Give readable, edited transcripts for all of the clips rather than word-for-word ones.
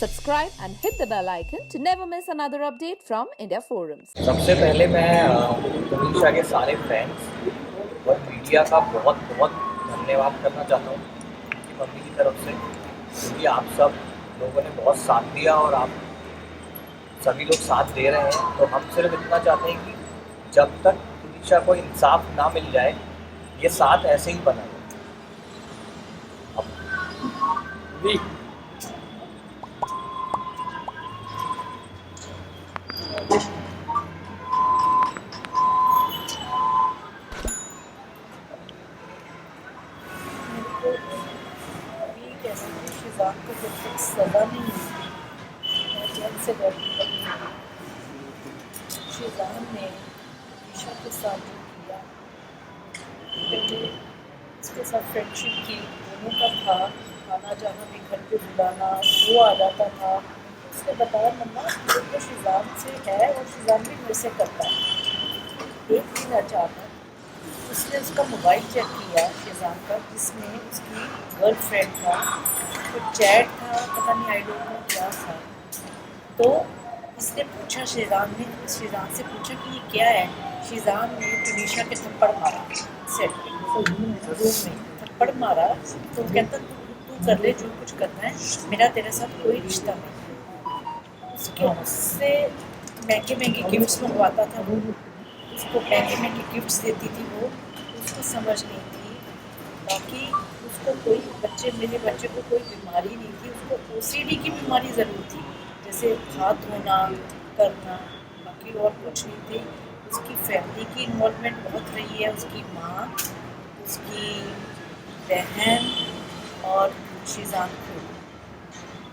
subscribe and hit the bell icon to never miss another update from India Forums. सबसे पहले मैं तनीषा के सारे फैंस और मीडिया का बहुत बहुत धन्यवाद करना चाहता हूँ उनकी मम्मी की तरफ से, क्योंकि आप सब लोगों ने बहुत साथ दिया और आप सभी लोग साथ दे रहे हैं। तो हम सिर्फ इतना चाहते हैं कि जब तक तनीषा को इंसाफ ना मिल जाए ये साथ ऐसे ही बना रहे। शिजान को जब तक सज़ा नहीं मिलती मैं जेल से बैठी लगी। शिजान ने ईशा के साथ जो किया, पहले उसके साथ फ्रेंडशिप की, दोनों का था आना जाना भी, घर पे बुलाना, वो आ जाता था। उसने बताया मम्मा मेरे को शिजान से है और शिजान भी मेरे से करता है। एक दिन अचानक उसने उसका मोबाइल चेक किया शिजान का, जिसमें उसकी गर्लफ्रेंड का तो चैट था, पता नहीं आई डोंट नो क्या था। तो इसने पूछा, शिजान से पूछा कि ये क्या है। शिजान ने तनीषा के थप्पड़ मारा, सेट रूम में थप्पड़ मारा। तो कहता तू कर ले जो कुछ करना है, मेरा तेरे साथ कोई रिश्ता नहीं। उससे महंगे महंगे गिफ्ट्स मंगवाता था वो, उसको महंगे महंगे गिफ्ट्स देती थी वो, उसको समझ नहीं थी। बाकी उसको कोई मेरे बच्चे को कोई बीमारी नहीं थी, उसको OCD की बीमारी ज़रूर थी, जैसे हाथ धोना करना, बाकी और कुछ नहीं थी। उसकी फैमिली की इन्वॉल्वमेंट बहुत रही है, उसकी माँ, उसकी बहन और शिजान को।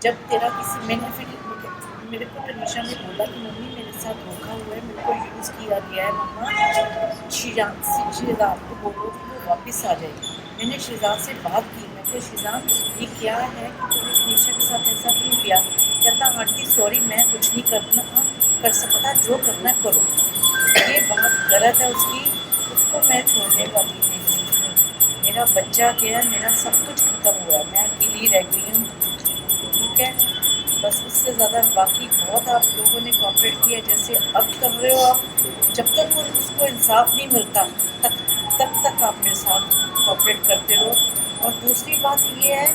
जब तेरा किसी मैंने फिर मेरे को तनीषा ने बोला कि मम्मी मेरे साथ धोखा हुआ है, मेरे को यूज़ किया गया है मम्मा, शिजान को बोलो कि वो वापस आ जाएगी। मैंने शिजान से बात की, मैं कहा शिजान ये क्या है कि तूने तनीषा के साथ ऐसा क्यों किया। कहता आंटी सॉरी मैं कुछ नहीं कर सकता, जो करना करो। ये बात गलत है उसकी, उसको मैं छोड़ने वाली नहीं हूँ। मेरा बच्चा गया, मेरा सब कुछ ख़त्म हुआ, मैं अकेली रह गई हूँ, ठीक है। बस इससे ज़्यादा बाकी बहुत आप लोगों ने कोऑपरेट किया, जैसे अब कर रहे हो आप। जब तक उसको इंसाफ नहीं मिलता तब आप मेरे साथ कोऑपरेट करते रहो। और दूसरी बात ये है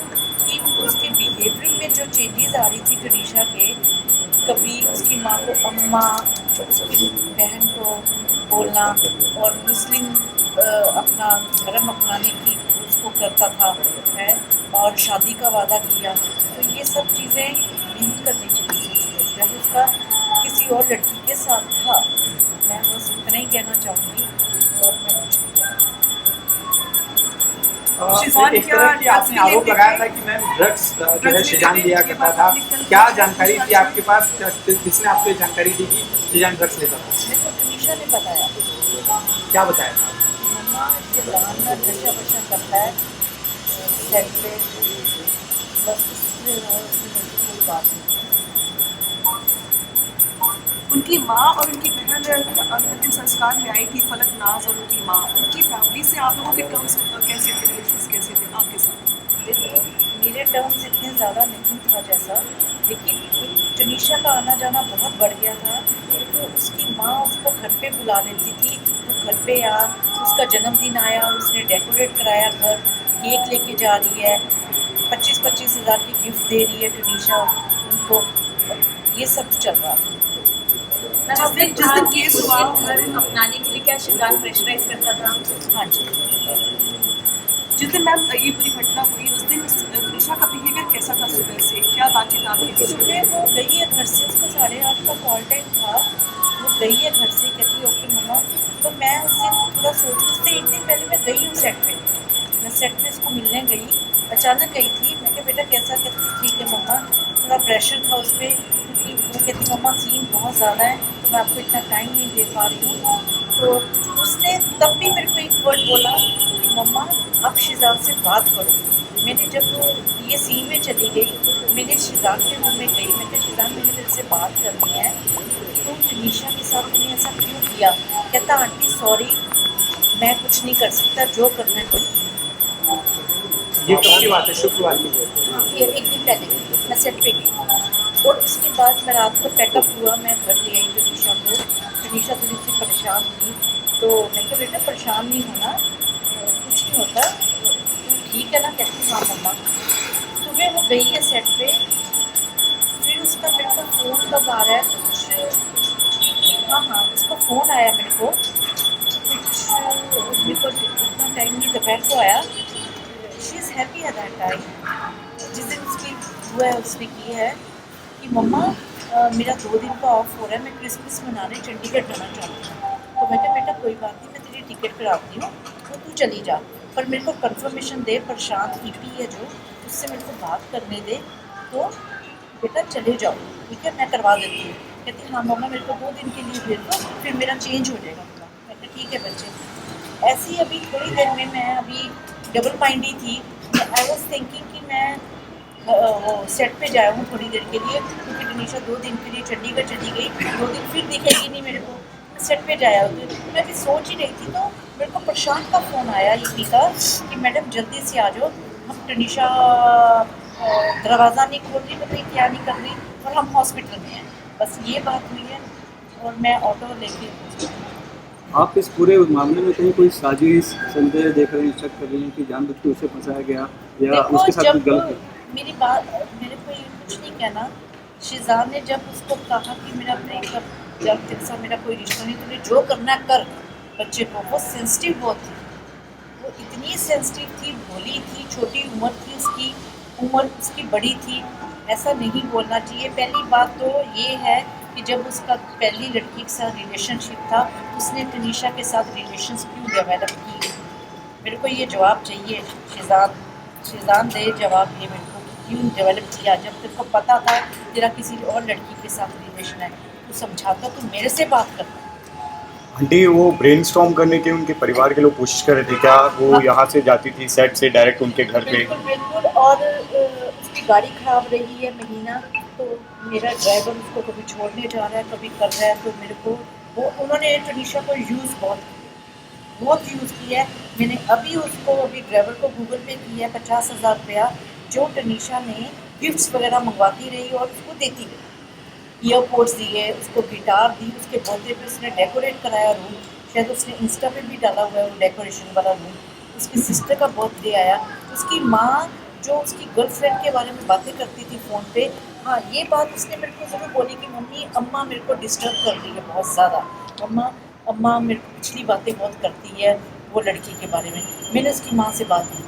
कि उसके बिहेवियर में जो चेंजेस आ रही थी तनीषा के, कभी उसकी माँ को अम्मा, उसकी बहन को बोलना, और मुस्लिम अपना धर्म अपनाने की उसको करता था है, और शादी का वादा किया। तो ये सब चीज़ें नहीं करनी चाहिए थी जब उसका किसी और लड़की के साथ था। मैं बस इतना ही कहना चाहूँगी, और मैं कुछ एक तरह की आपने आरोप लगाया था कि मैम ड्रग्स जो है शिजान दिया करता था, क्या जानकारी थी आपके पास, किसने आपको ये जानकारी दी कि शिजान ड्रग्स लेता था? मेरे को तनीषा ने बताया। क्या बताया था? मम्मा शिजान ना नशा वशा करता है सेट पे, बस इसलिए कोई बात नहीं। उनकी माँ और उनकी बहन अंतिम संस्कार में आई थी, फलक नाज और उनकी माँ, उनकी फैमिली से आप लोगों के टर्म्स कैसे थे, रिलेशंस कैसे थे आपके साथ? मेरे टर्म्स इतने ज़्यादा नहीं था जैसा, लेकिन तनीषा का आना जाना बहुत बढ़ गया था, तो उसकी माँ उसको घर पे बुला लेती थी। तो घर पे उसका जन्मदिन आया, उसने डेकोरेट कराया घर, केक लेके जा रही है, 25-25 हज़ार की गिफ्ट दे रही है तनीषा उनको, ये सब चल रहा था। जिस दिन केस हुआ घर अपनाने के लिए क्या शिजान प्रेशराइज करता था? हाँ जी। जिस दिन मैम ये पूरी घटना हुई उस दिन तनीषा का बिहेवियर कैसा था? सुबह से क्या बातचीत आपकी थी? सुबह वो गई है घर से, उसका 8:30 का कॉल टाइम था, वो गई है घर से, कहती ओके मम्मा। तो मैं उस दिन थोड़ा उससे एक दिन पहले मैं गई हूँ सेट पे, मैं सेट पे इसको मिलने गई, अचानक गई थी। मैं कहा बेटा कैसा, कहती ठीक है मम्मा, थोड़ा प्रेशर था उस पर, क्योंकि वो कहती मम्मा सीन बहुत ज़्यादा है तो मैं आपको इतना टाइम नहीं दे पा रही हूँ। तो उसने तब भी मेरे को एक वर्ड बोला कि मम्मा आप शिजान से बात करो। मैंने जब वो ये सीन में चली गई, मैंने शिजान के रूम में गई, मैंने शिजान मैंने तेरे से बात करनी है, तो तनीषा के साथ मैंने ऐसा क्यों किया। कहता आंटी सॉरी मैं कुछ नहीं कर सकता, जो करना है ये कब की बात है? शुक्रवार की? हाँ, ये एक दिन पहले मैं सेट पे गई। और उसके बाद मैं रात को पैकअप हुआ, मैं घर ले आई तनीषा को। तनीषा थोड़ी सी परेशान थी, तो मैं कहा बेटा परेशान नहीं होना, कुछ नहीं होता, तू ठीक है ना? कहती हाँ मम्मा। सुबह वो गई है सेट पे, फिर उसका मेरे को फ़ोन कब आ रहा है कुछ, हाँ उसका फ़ोन आया मेरे को कुछ, मेरे को इतना टाइम नहीं दोपहर को आया। She is happy at that time. जिस दिन उसकी हुआ है उसने की है कि मम्मा मेरा 2 दिन का ऑफ हो रहा है, मैं क्रिसमस मनाने चंडीगढ़ जाना चाहती हूँ। तो मैं कहा बेटा कोई बात नहीं, मैं तेरी टिकट कराती हूँ, तो तू चली जा, पर मेरे को कंफर्मेशन दे, प्रशांत ईपी है जो, उससे मेरे को बात करने दे, तो बेटा चले जाओ, ठीक है मैं करवा देती हूँ। कहती हाँ मम्मा मेरे को 2 दिन के लिए भेज दो, फिर मेरा चेंज हो जाएगा पूरा। मैं कहा ठीक है बच्चे। ऐसे ही अभी थोड़ी देर में मैं अभी डबल माइंडी थी, आई वॉज थिंकिंग कि मैं वो सेट पे जाया हूँ थोड़ी देर के लिए, क्योंकि तनीषा 2 दिन के लिए चंडीगढ़ चली गई, 2 दिन फिर दिखेगी नहीं मेरे को, मैं सेट पे जाया हूँ। मैं भी सोच ही रही थी, तो मेरे को प्रशांत का फ़ोन आया ईपी का कि मैडम जल्दी से आ जाओ, हम तनीषा दरवाज़ा नहीं खोल रही, पता नहीं क्या नहीं कर रही, और हम हॉस्पिटल में हैं। बस ये बात हुई है, और मैं ऑटो लेके आप इस पूरे मामले में कहीं कोई साजिश संदेह देख रहे हैं, शक कर रही हैं कि जानबूझ के उसे फंसाया गया या देखो, उसके साथ जब कुछ गलत है? मेरी बात, मेरे को ये कुछ नहीं कहना। शिजान ने जब उसको कहा कि मेरा ब्रेकअप, जब तेरे साथ मेरा कोई रिश्ता नहीं, तुझे जो करना कर, बच्चे को, वो सेंसिटिव बहुत थी, वो इतनी सेंसिटिव थी, भोली थी, छोटी उम्र थी उसकी, उम्र उसकी बड़ी थी, ऐसा नहीं बोलना चाहिए। पहली बात तो ये है कि जब उसका पहली लड़की के साथ रिलेशनशिप था, उसने तनीषा के साथ रिलेशंस क्यों डेवलप की? मेरे को ये जवाब चाहिए। शिजान दे जवाब ये मेरे को, क्यों डेवलप किया? जब तेरे को पता था तेरा किसी और लड़की के साथ रिलेशन है, तू समझाता, तू मेरे से बात करता। आंटी वो ब्रेनस्टॉर्म करने के उनके परिवार के लोग कोशिश कर रहे थे क्या? वो यहाँ से जाती थी सेट से डायरेक्ट उनके घर पे? बिल्कुल बिल्कुल। और उसकी गाड़ी खराब रही है महीना, तो मेरा ड्राइवर उसको कभी छोड़ने जा रहा है, कभी कर रहा है, तो मेरे को वो उन्होंने तनीषा को यूज़ बहुत यूज़ किया है। मैंने अभी उसको, अभी ड्राइवर को गूगल पे किया है 50,000 रुपया, जो तनीषा ने गिफ्ट्स वगैरह मंगवाती रही और उसको देती रही। ईयरपोड्स दिए, उसको गिटार दी, उसके बर्थडे पे उसने डेकोरेट कराया रूम, शायद उसने इंस्टा पे भी डाला हुआ है वो डेकोरेशन वाला रूम। उसकी सिस्टर का बर्थडे आया, उसकी माँ जो उसकी गर्लफ्रेंड के बारे में बातें करती थी फ़ोन पे, हाँ ये बात उसने मेरे को ज़रूर बोली कि मम्मी अम्मा मेरे को डिस्टर्ब कर रही है बहुत ज़्यादा, अम्मा मेरे को पिछली बातें बहुत करती है वो लड़की के बारे में। मैंने उसकी माँ से बात की,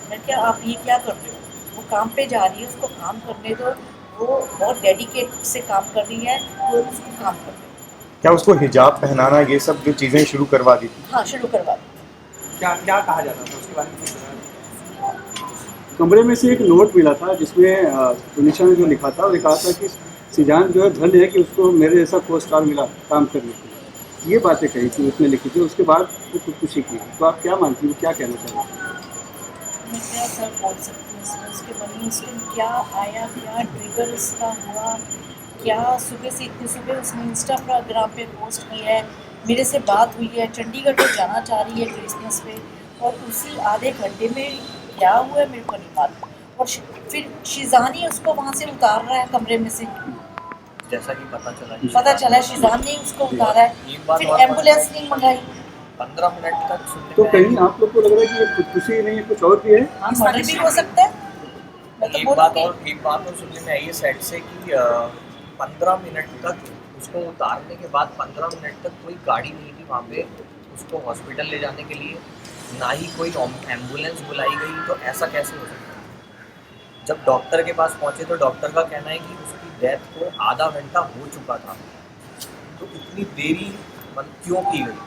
मैं क्या आप ये क्या कर रहे हो? वो काम पे जा रही है, उसको काम करने दो, वो बहुत डेडिकेट से काम कर रही है, वो उसको काम कर रही है। क्या उसको हिजाब पहनाना ये सब जो चीज़ें शुरू करवा दी थी? हाँ शुरू करवा दी। क्या क्या कहा जाता था उसके बारे में कुछ बताया? कमरे में से एक नोट मिला था जिसमें तनीषा ने जो लिखा था, वो कहा था कि शिजान जो है धन्य है कि उसको मेरे जैसा को स्टार मिला काम करने के लिए। ये बातें कही थी उसने, लिखी थी। उसके बाद वो खुदकुशी की। तो आप क्या मानती हो, क्या कहना चाहते हैं? मैं क्या सर बोल सकती हूँ इसमें, उसके मन में उसमें क्या आया, क्या ट्रिगर इसका हुआ, क्या सुबह से इतनी सुबह उसने इंस्टाग्राम पे पोस्ट किया है, मेरे से बात हुई है, चंडीगढ़ को जाना चाह रही है क्रिसमस पे, और उसी आधे घंटे में क्या हुआ है मेरे को नहीं मालूम। और फिर शिजान ही उसको वहाँ से उतार रहा है कमरे में से, जैसा कि पता चला शिजान ने उसको उतारा है, एक बात फिर और एम्बुलेंस नहीं मंगाई। 15 मिनट तक सुनने तो में कहीं आप लोग को लग रहा है कि ये खुदकुशी नहीं है, कुछ और भी है? हाँ मर्डर भी हो सकता है, मैं तो एक बात बोलूँगी। और सुनने में आई है सेट से कि 15 मिनट तक उसको उतारने के बाद 15 मिनट तक कोई गाड़ी नहीं थी वहाँ पे उसको हॉस्पिटल ले जाने के लिए, ना ही कोई एम्बुलेंस बुलाई गई। तो ऐसा कैसे हो सकता है? जब डॉक्टर के पास पहुँचे तो डॉक्टर का कहना है कि उसकी डेथ को आधा घंटा हो चुका था, तो इतनी देरी क्यों की गई?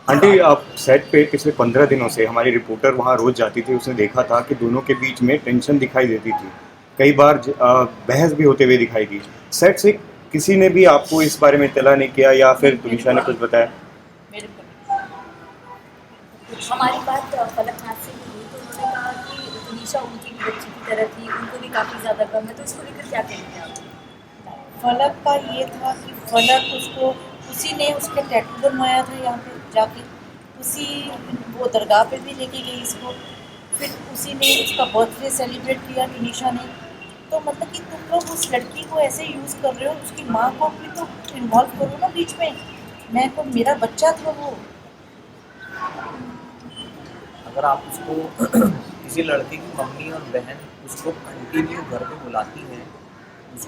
आंटी आप सेट पे पिछले 15 दिनों से हमारी रिपोर्टर वहाँ रोज जाती थी, उसने देखा था कि दोनों के बीच में टेंशन दिखाई देती थी, कई बार बहस भी होते हुए दिखाई दी। सेट से किसी ने भी आपको इस बारे में इत्तला नहीं किया या फिर तनीषा ने कुछ बताया? मेरे को हमारी बात फलक नाथ से हुई तो उन्होंने कहा कि तनीषा उनकी बच्ची की तरह थी, उनको भी काफ़ी ज़्यादा गम है, तो इसको लेकर क्या कहेंगे आप? फलक का ये था कि फलक उसको, उसी ने उसके टैटू बनवाया था यहाँ पे जाके, उसी वो दरगाह पे भी लेके गई इसको, फिर उसी ने उसका बर्थडे सेलिब्रेट किया तनीषा ने, तो मतलब कि तुम लोग उस लड़की को ऐसे यूज़ कर रहे हो, उसकी माँ को भी तो इन्वॉल्व करो ना बीच में। मैं तो, मेरा बच्चा था वो। अगर आप उसको किसी लड़के की मम्मी और बहन उसको कंटिन्यू घर पे बुलाती हैं,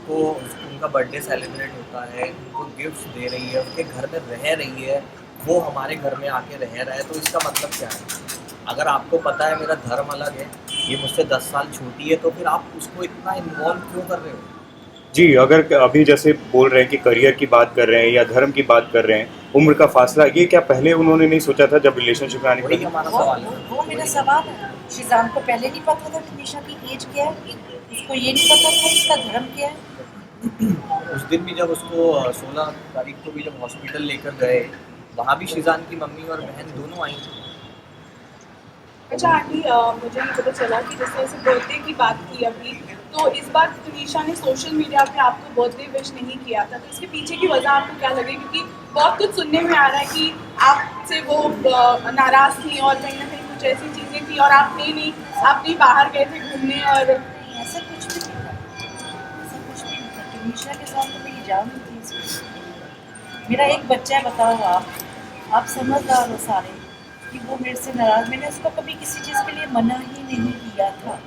उनका बर्थडे सेलिब्रेट होता है, उनको गिफ्ट्स दे रही है, उसके घर में रह रही है, वो हमारे घर में आके रह रहा है, तो इसका मतलब क्या है? अगर आपको पता है मेरा धर्म अलग है, ये मुझसे 10 साल छोटी है, तो फिर आप उसको इतना इन्वॉल्व क्यों कर रहे हो? जी, अगर अभी जैसे बोल रहे हैं कि करियर की बात कर रहे हैं या धर्म की बात कर रहे हैं, उम्र का फासला, ये क्या पहले उन्होंने नहीं सोचा था जब रिलेशनशिप में आने वही के? हमारा सवाल है। वो मेरा सवाल है। शिजान को पहले नहीं पता था टनीशा की एज क्या है, उसको ये नहीं पता था इसका धर्म क्या है। उस दिन भी जब उसको 16 तारीख को भी जब हॉस्पिटल लेकर गए, वहाँ भी शिजान की मम्मी और बहन दोनों आई थी। अच्छा आंटी, मुझे ये पता चला कि जैसे ऐसे बर्थडे की बात की अभी, तो इस बार तनीषा ने सोशल मीडिया पे आपको बर्थडे विश नहीं किया था, तो इसके पीछे की वजह आपको क्या लगे? क्योंकि बहुत कुछ सुनने में आ रहा है कि आपसे वो नाराज़ थी और कहीं ना कहीं कुछ ऐसी चीज़ें थी और आप नहीं बाहर गए थे घूमने और ऐसा कुछ भी नहीं था, ऐसा कुछ भी नहीं था। टनीशा के साथ तो मेरी जान नहीं थी इसमें। मेरा एक बच्चा है, बताओ आप समझदार हो सारे कि वो मेरे से नाराज़। मैंने उसको कभी किसी चीज़ के लिए मना ही नहीं किया था,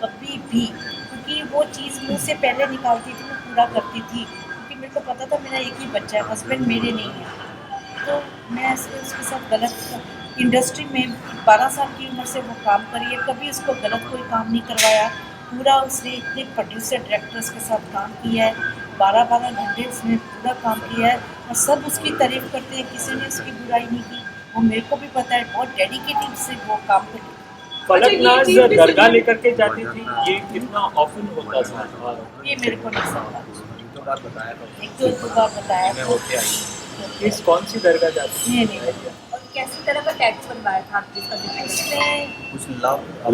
कभी भी, क्योंकि वो चीज़ मुँह से पहले निकालती थी, मैं पूरा करती थी, क्योंकि मेरे को पता था मेरा एक ही बच्चा है, हस्बैंड मेरे नहीं है। तो मैं ऐसे उसके साथ गलत, इंडस्ट्री में 12 साल की उम्र से वो काम करी है, कभी उसको गलत कोई काम नहीं करवाया। पूरा उसने इतने प्रोड्यूसर डायरेक्टर्स के साथ काम किया है, 12-12 घंटे उसने पूरा काम किया है और सब उसकी तारीफ़ करते हैं, किसी ने उसकी बुराई नहीं की। वो मेरे को भी पता है, बहुत डेडिकेटेड से वो काम करती। फलकनाज दरगाह लेकर के जाती थी, ये कितना ऑफन होता था? ये मेरे को नहीं समझा, एक दो बार बताया था, एक दो बार बताया मैं तो होके आई। किस कौन सी दरगाह जाती थी? ये नहीं। और कैसी तरह का टैक्स बनवाया था आप जिसका जिक्र कर रहे हैं? उसने कुछ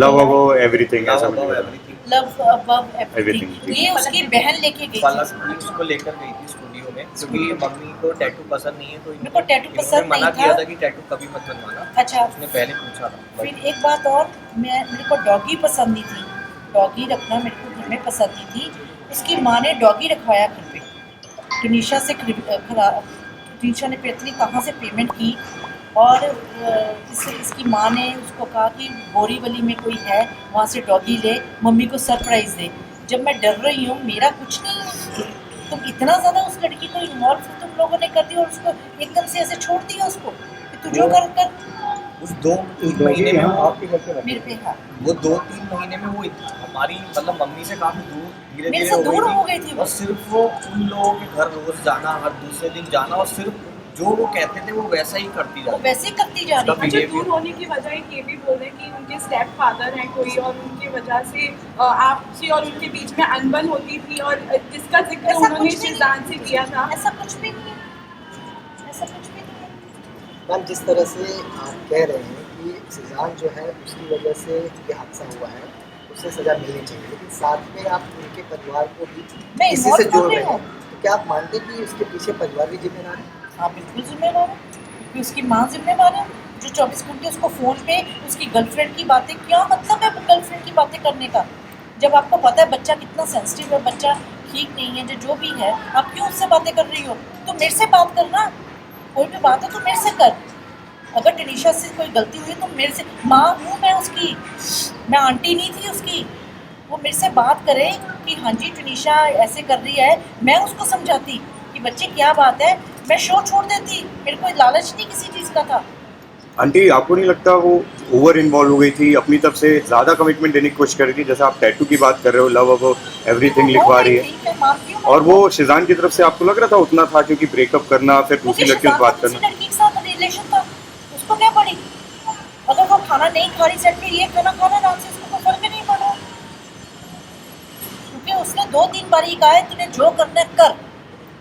लव अबव एवरीथिंग ऐसा लव कुछ अबव है। Everything. Love above everything, Everything। ये उसकी बहन लेके गई थी। फलक उसको लेकर गई थी स्टूडियो में, क्योंकि मम्मी को टैटू पसंद नहीं है, तो मेरे को टैटू इन्होंने पसंद मना नहीं किया था। था कि टैटू कभी मत बनवाना। अच्छा, उसने पहले पूछा था। फिर एक बात और, मेरे को डॉगी पसंद नहीं थी, डॉगी रखना मेरे को घर में पसंद नहीं थी। उसकी माँ ने डॉगी रखवाया घर पे, टनीशा से टनीशा ने पता नहीं कहाँ से पेमेंट की और इसकी माँ ने उसको कहा कि बोरीवली में कोई है, वहाँ से डॉगी ले, मम्मी को सरप्राइज़ दे। जब मैं डर रही हूँ, मेरा कुछ नहीं है, तुम इतना ज़्यादा उस लड़की को इन्वॉल्व तुम लोगों ने कर दिया और उसको एकदम से ऐसे छोड़ दिया उसको कि तू जो कर। उस 2-3 महीने में आपके घर पे मेरे पे हाँ, वो 2-3 महीने में वो हमारी मतलब मम्मी से काफ़ी दूर धीरे मेरे धीरे से दूर हो गई थी वो। और सिर्फ वो उन लोगों के घर रोज जाना, हर दूसरे दिन जाना, और सिर्फ जो वो कहते थे वो वैसा ही करती वो जाती। वैसे ही करती जा रही है। अच्छा, दूर होने की वजह एक ये भी बोल रहे हैं कि उनके स्टेप फादर हैं कोई और उनकी वजह से आपसे और उनके बीच में अनबन होती थी और जिसका जिक्र ऐसा उन्होंने कुछ भी नहीं। शिजान से किया था। ऐसा कुछ भी नहीं है, ऐसा कुछ भी नहीं है। मैम, जिस तरह से आप कह रहे हैं कि शिजान जो है उसकी वजह से ये हादसा हुआ है, उसे सज़ा मिलनी चाहिए, लेकिन साथ में आप उनके परिवार को भी मैं इसी से involve जोड़ कर रहे रही हैं, हूँ। तो क्या आप मानते हैं कि उसके पीछे परिवार भी जिम्मेदार है? हाँ, बिल्कुल जिम्मेवार है, क्योंकि उसकी माँ जिम्मेवार है जो 24 घंटे उसको फ़ोन पे उसकी गर्लफ्रेंड की बातें, क्या मतलब है गर्लफ्रेंड की बातें करने का? जब आपको पता है बच्चा कितना सेंसिटिव है, बच्चा ठीक नहीं है, जो भी है, आप क्यों उससे बातें कर रही हो? तो मेरे से बात करना, कोई भी बात है तो मेरे से कर। अगर टनीशा से कोई गलती हुई तो मेरे से, माँ हूँ मैं उसकी, मैं आंटी नहीं थी उसकी। वो मेरे से बात करे कि हाँ जी टनीशा ऐसे कर रही है, मैं उसको समझाती कि बच्चे क्या बात है, मैं शो छोड़ देती, मेरे को लालच नहीं किसी चीज़ का था। आंटी, आपको नहीं लगता वो ओवर इन्वॉल्व हो गई थी, अपनी तरफ से ज़्यादा कमिटमेंट देने की कोशिश कर रही थी? जैसे आप टैटू की बात कर रहे हो, लव अबव एवरीथिंग लिखवा रही है, मैं मानती हूँ, और वो शिजान की तरफ से आपको लग रहा था उतना था? क्योंकि ब्रेकअप करना, फिर दूसरी लड़की से बात करना। लड़की के साथ रिलेशन था, उसको क्या पड़ी? अगर वो खाना नहीं खा रही सेट पे, ये खाना खाना आराम से, इसको कोई फर्क नहीं पड़ा, क्योंकि उसने 2-3 बार ही कहा है तूने जो करना है कर।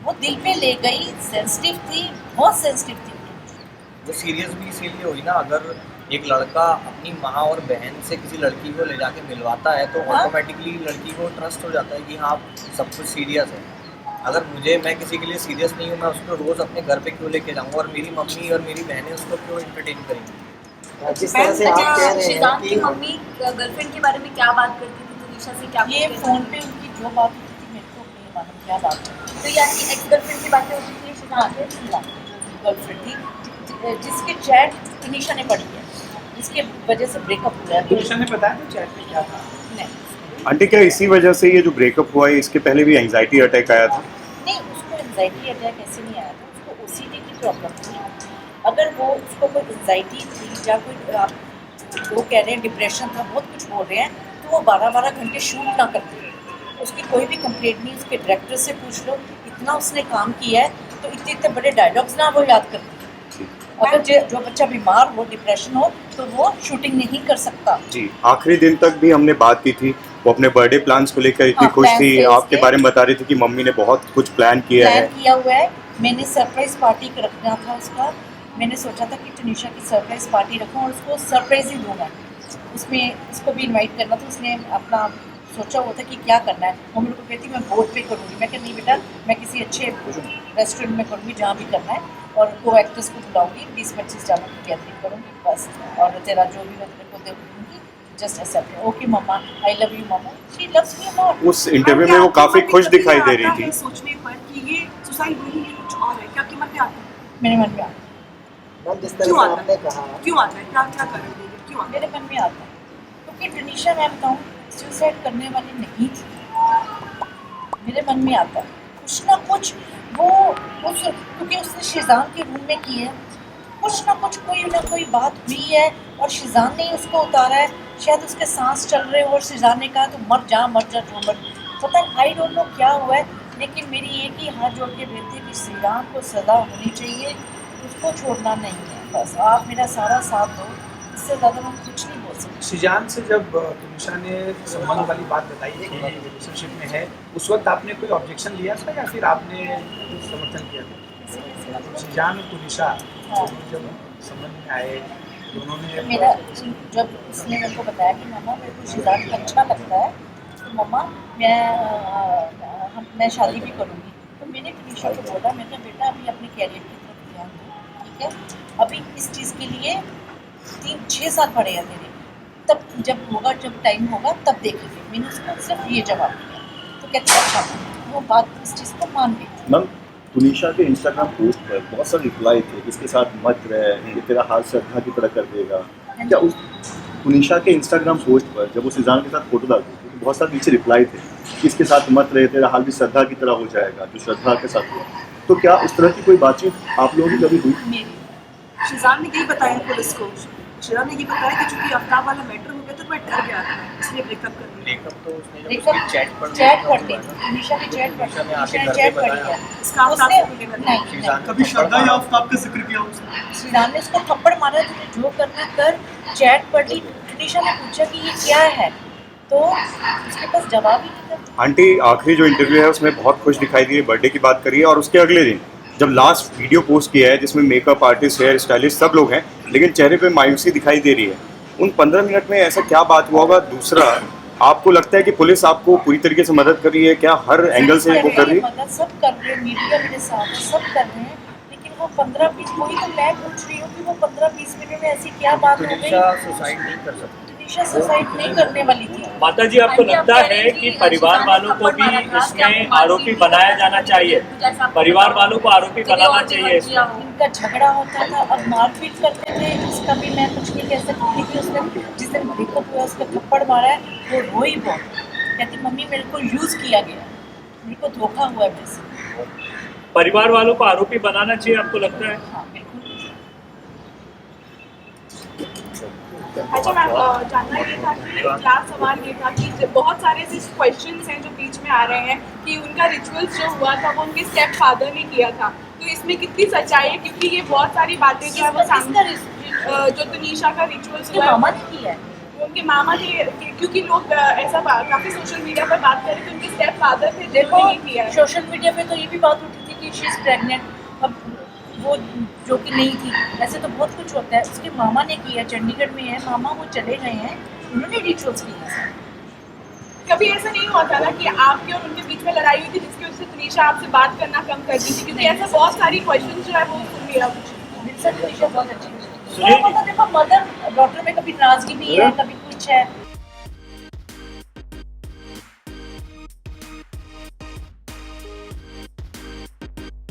वो दिल पे ले गई, सेंसिटिव थी, बहुत सेंसिटिव थी। वो सीरियस भी इसीलिए हुई ना, अगर एक लड़का अपनी माँ और बहन से किसी लड़की को ले जाके मिलवाता है तो हाँ? ऑटोमेटिकली लड़की को ट्रस्ट हो जाता है कि हाँ सब कुछ सीरियस है। अगर मैं किसी के लिए सीरियस नहीं हूँ, मैं उसको रोज़ अपने घर पे क्यों लेके जाऊँगा, और मेरी मम्मी और मेरी बहनें उसको क्यों इंटरटेन करेंगी? जिस तरह से आप कह रहे हैं शिजान कि की मम्मी गर्लफ्रेंड के बारे में क्या बात करती थी, टनीशा से क्या ये पूछती थी? फ़ोन पे उनकी जो बात होती थी मेरे को नहीं मालूम क्या बात है। तो यानी कि एक्स गर्लफ्रेंड की बातें होती थी शिजान के खिलाफ। गर्लफ्रेंड थी जिसकी चैट तनीषा ने पढ़ी है, जिसकी वजह से ब्रेकअप हुआ है। तनीषा ने बताया था चैट में क्या था? नहीं आंटी क्या इसी वजह से ये जो ब्रेकअप हुआ है, इसके पहले भी एंजाइटी अटैक आया था? नहीं, उसको एंजाइटी अटैक ऐसे नहीं आया था, उसको ओसीडी की प्रॉब्लम थी। अगर वो उसको कोई एंजाइटी थी या कोई वो कह रहे हैं डिप्रेशन था, बहुत कुछ बोल रहे हैं, तो वो 12-12 घंटे शूट ना करती। उसकी कोई भी कंप्लेंट नहीं, उसके डायरेक्टर से पूछ लो, इतना उसने काम किया है तो इतने इतने बड़े डायलॉग्स ना वो याद करती। अगर जो बच्चा बीमार हो, डिप्रेशन हो, तो वो शूटिंग नहीं कर सकता। जी, आखिरी दिन तक भी हमने बात की थी, वो अपने बर्थडे प्लान्स को लेकर इतनी खुश थी, आपके बारे में बता रही थी कि मम्मी ने बहुत कुछ प्लान किया हुआ है। मैंने सरप्राइज पार्टी रखना था उसका, मैंने सोचा था कि तनीषा की सरप्राइज पार्टी रखूं और उसको सरप्राइज ही दूंगा, उसमें इसको भी इनवाइट करना था। उसने अपना सोचा हुआ था कि क्या करना है। वो मेरे को कहती मैं बोर्ड पे करूँगी, मैं कहती नहीं बेटा, मैं किसी अच्छे रेस्टोरेंट में करूँगी जहाँ भी करना है, और को एक्ट्रेस को बुलाऊंगी, 20-25 जनों की गैदरिंग करूँगी बस, और तेरा जो भी मैं तेरे को दूँगी just accept. Okay mama, I love you mama, she loves me a lot. उस इंटरव्यू में वो काफी खुश दिखाई दे रही थी। सोचने पर कि ये सुसाइड नहीं है, कुछ और है, क्या आपके मन में आता है? मेरे मन में आता है। मैम जिस तरह से आपने कहा, क्यों आता है? क्या क्या कारण है? क्यों आता है? मेरे मन में आता है क्योंकि तनीषा मैं बताऊँ सुसाइड करने वाली नहीं थी। मेरे मन में आता है कुछ ना कुछ, वो उस क्योंकि उसने शिजान के रूम में की है, कुछ ना कुछ कोई ना कोई बात हुई है और शिजान ने ही उसको उतारा है। शायद उसके सांस चल रहे हो और शिजान ने कहा तो मर जा जो मर, पता नहीं, आई डोंट नो क्या हुआ है। लेकिन मेरी एक ही हाथ जोड़ के बेनती है कि शिजान को सज़ा होनी चाहिए, उसको छोड़ना नहीं है। बस आप मेरा सारा साथ दो, इससे ज़्यादा मैं कुछ नहीं बोल सकती। शिजान से जब तनीषा ने संबंध वाली बात बताई कि रिलेशनशिप में है, उस वक्त आपने कोई ऑब्जेक्शन लिया था या फिर आपने समर्थन किया था? शिजान और तनीषा जब संबंध में आए, दोनों ने मेरा जब उसने मेरे को बताया कि मामा मेरे को शिजान अच्छा लगता है, तो मम्मा मैं शादी भी करूँगी, तो मैंने तनीषा को बोला, मैंने कहा बेटा अभी अपने कैरियर की तरफ ध्यान दो, ठीक है, अभी इस चीज़ के लिए 3-6 साल पड़े हैं तेरे, तब जब होगा, जब टाइम होगा तब देखेंगे। मैंने उसको सिर्फ ये जवाब दिया, तो कहते अच्छा, वो बात इस चीज़ को मान गई। मैम तुनिशा के इंस्टाग्राम पोस्ट पर बहुत सारे रिप्लाई थे, इसके साथ मत रहे, ये तेरा हाथ श्रद्धा की तरह कर देगा। क्या उस तुनिशा के इंस्टाग्राम पोस्ट पर जब वो सिजान के साथ फोटो डालती थी तो बहुत सारे नीचे रिप्लाई थे कि इसके साथ मत रहे, तेरा हाल भी श्रद्धा की तरह हो जाएगा, जो श्रद्धा के साथ हुआ। तो क्या उस तरह की कोई बातचीत आप लोगों की कभी हुई? शिजान ने यही बताया पुलिस को, शिजान ने ये बताया कि चूंकि आफ्ताब वाला मैटर हो गया तो मैं डर गया था, इसलिए ब्रेकअप कर लिया। ब्रेकअप तो उसने जब ब्रेकअप उसकी चैट पढ़ ली, तनीषा की चैट पढ़ ली, तनीषा ने आके तनीषा ने घर पे चैट पढ़ी बताया। है। इसका आफ्ताब से कोई लेना देना नहीं। कभी श्रद्धा या आफ्ताब का जिक्र किया उसने? शिजान ने उसको थप्पड़ मारा, तुझे जो करना कर, चैट पढ़ ली। तनीषा ने पूछा कि ये क्या है, तो उसके पास जवाब ही नहीं था। आंटी आखिरी जो इंटरव्यू है उसमें बहुत खुश दिखाई दी है, बर्थडे की बात करी है, और उसके अगले दिन जब लास्ट वीडियो पोस्ट किया है जिसमें मेकअप आर्टिस्ट, हेयर स्टाइलिस्ट सब लोग हैं, लेकिन चेहरे पे मायूसी दिखाई दे रही है। उन 15 मिनट में ऐसा क्या बात हुआ होगा? दूसरा, आपको लगता है कि पुलिस आपको पूरी तरीके से मदद कर रही है क्या? हर एंगल से वो कर रही है? मदद सब कर रहे हैं, मीडिया मेरे साथ है, सब कर रहे हैं, लेकिन वो 15-20, वही तो मैं पूछ रही हूँ कि वो 15-20 मिनट में ऐसी क्या बात हो गई? तनीषा सुसाइड नहीं कर सकती, तनीषा सुसाइड नहीं करने वाली थी। माता जी आपको लगता है कि परिवार वालों को भी इसमें आरोपी बनाया जाना चाहिए? परिवार वालों को आरोपी बनाना चाहिए इसमें? इनका झगड़ा होता था, अब मारपीट करते थे, इसका भी मैं कुछ नहीं कह सकती क्योंकि उसने जिस दिन ब्रेकअप हुआ उसका थप्पड़ मारा है, वो रोई बहुत, कहती मम्मी मेरे को यूज़ किया गया, मेरे को धोखा हुआ है मेरे से। परिवार वालों को आरोपी बनाना चाहिए आपको लगता है? हाँ बिल्कुल। अच्छा मैम, जानना ये था कि लास्ट सवाल ये था कि बहुत सारे ऐसे क्वेश्चंस हैं जो बीच में आ रहे हैं कि उनका रिचुअल्स जो हुआ था वो उनके स्टेप फादर ने किया था, तो इसमें कितनी सच्चाई है? क्योंकि ये बहुत सारी बातें जो है वो सामने, जो तनीषा का रिचुअल्स हुआ है मामा ने किया है, उनके मामा थे, क्योंकि लोग ऐसा काफी सोशल मीडिया पर बात कर रहे थे उनके स्टेप फादर थे देखो जिन्होंने ये किया है। सोशल मीडिया पे तो ये भी बात उठी थी कि शी इज प्रेग्नेंट, अब वो जो कि नहीं थी, ऐसे तो बहुत कुछ होता है। उसके मामा ने किया, चंडीगढ़ में है मामा, वो चले गए हैं, उन्होंने रिचुअल्स किए। कभी ऐसा नहीं हुआ था ना कि आपके और उनके बीच में लड़ाई हुई थी जिसकी वजह से तनीषा आपसे बात करना कम कर दी थी? क्योंकि ऐसा बहुत सारी क्वेश्चन जो है वो सुन लिया कुछ। तनीषा बहुत अच्छी है, देखो मदर डॉटर में कभी नाराजगी भी है, कभी कुछ है,